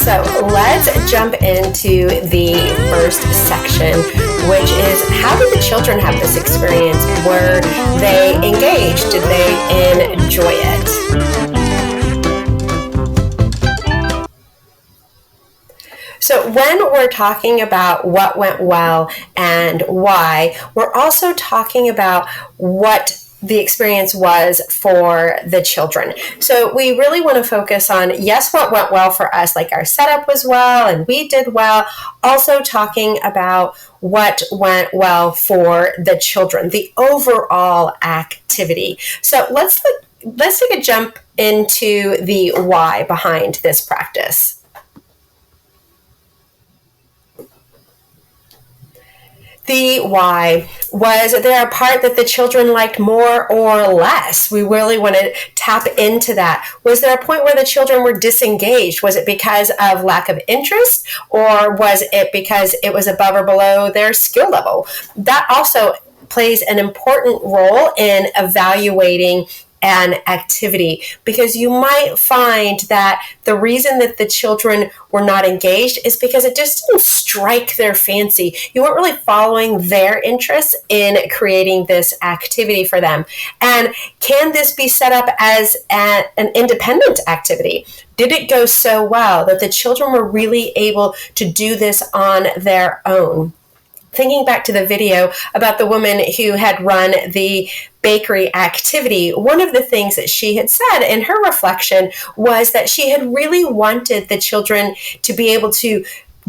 So let's jump into the first section, which is how did the children have this experience? Were they engaged? Did they enjoy it? So when we're talking about what went well and why, we're also talking about what the experience was for the children. So we really want to focus on, yes, what went well for us, like our setup was well and we did well, also talking about what went well for the children, the overall activity. So let's take a jump into the why behind this practice. The why was there a part that the children liked more or less? We really want to tap into that. Was there a point where the children were disengaged? Was it because of lack of interest, or was it because it was above or below their skill level? That also plays an important role in evaluating an activity, because you might find that the reason that the children were not engaged is because it just didn't strike their fancy. You weren't really following their interests in creating this activity for them. And can this be set up as an independent activity? Did it go so well that the children were really able to do this on their own? Thinking back to the video about the woman who had run the bakery activity, one of the things that she had said in her reflection was that she had really wanted the children to be able to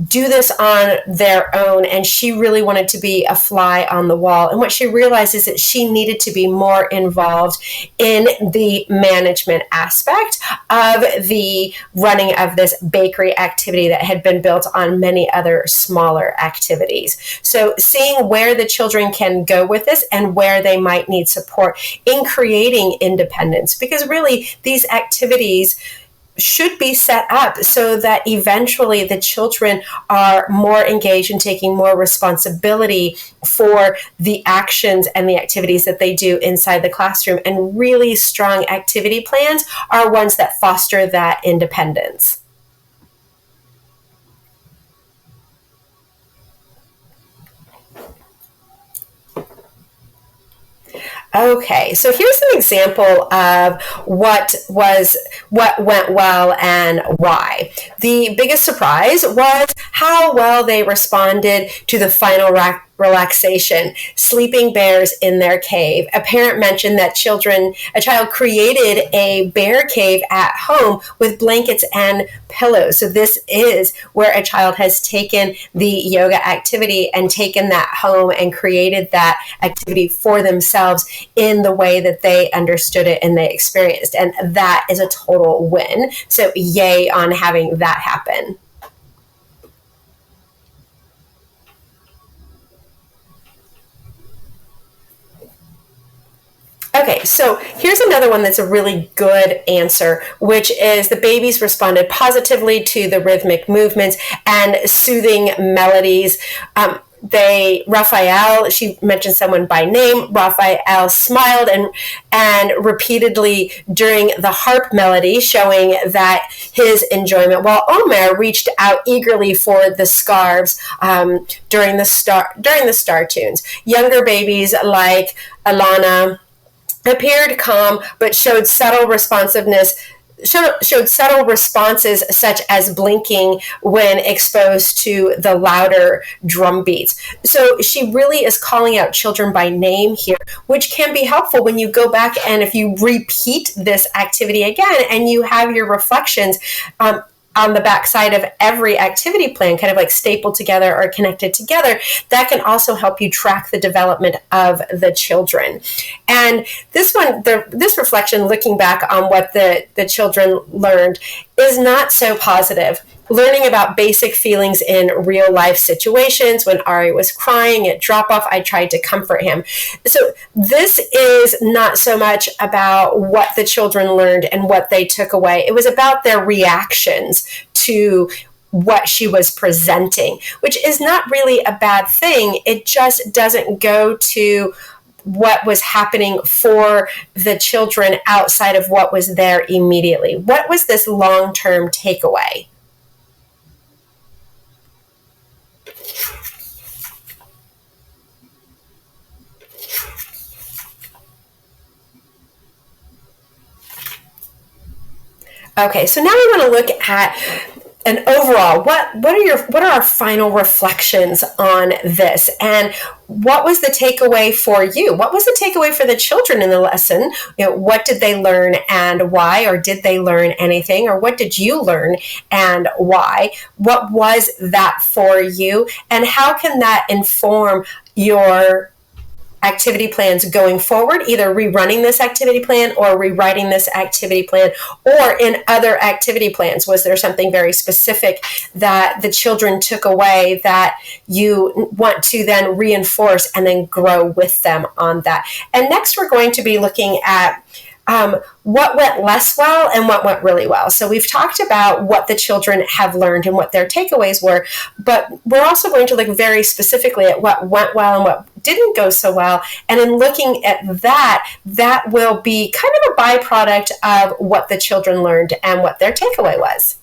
do this on their own, and she really wanted to be a fly on the wall. And what she realized is that she needed to be more involved in the management aspect of the running of this bakery activity that had been built on many other smaller activities. So seeing where the children can go with this and where they might need support in creating independence, because really these activities should be set up so that eventually the children are more engaged in taking more responsibility for the actions and the activities that they do inside the classroom. And really strong activity plans are ones that foster that independence. Okay, so here's an example of what went well and why. The biggest surprise was how well they responded to the final relaxation, sleeping bears in their cave. A parent mentioned that a child created a bear cave at home with blankets and pillows. So this is where a child has taken the yoga activity and taken that home and created that activity for themselves in the way that they understood it and they experienced. And that is a total win. So yay on having that happen. Okay, so here's another one that's a really good answer, which is the babies responded positively to the rhythmic movements and soothing melodies. Raphael, she mentioned someone by name. Raphael smiled and repeatedly during the harp melody, showing that his enjoyment, while Omer reached out eagerly for the scarves during the star tunes. Younger babies like Alana appeared calm, but showed subtle responses such as blinking when exposed to the louder drum beats. So she really is calling out children by name here, which can be helpful when you go back and if you repeat this activity again and you have your reflections on the backside of every activity plan, kind of like stapled together or connected together, that can also help you track the development of the children. And this reflection, looking back on what the children learned, is not so positive. Learning about basic feelings in real life situations. When Ari was crying at drop off, I tried to comfort him. So this is not so much about what the children learned and what they took away. It was about their reactions to what she was presenting, which is not really a bad thing. It just doesn't go to what was happening for the children outside of what was there immediately. What was this long-term takeaway? Okay, so now we want to look at an overall, what are our final reflections on this, and what was the takeaway for you? What was the takeaway for the children in the lesson? What did they learn and why? Or did they learn anything? Or what did you learn and why? What was that for you? And how can that inform your activity plans going forward, either rerunning this activity plan or rewriting this activity plan, or in other activity plans? Was there something very specific that the children took away that you want to then reinforce and then grow with them on that? And next, we're going to be looking at what went less well and what went really well. So we've talked about what the children have learned and what their takeaways were, but we're also going to look very specifically at what went well and what didn't go so well. And in looking at that, that will be kind of a byproduct of what the children learned and what their takeaway was.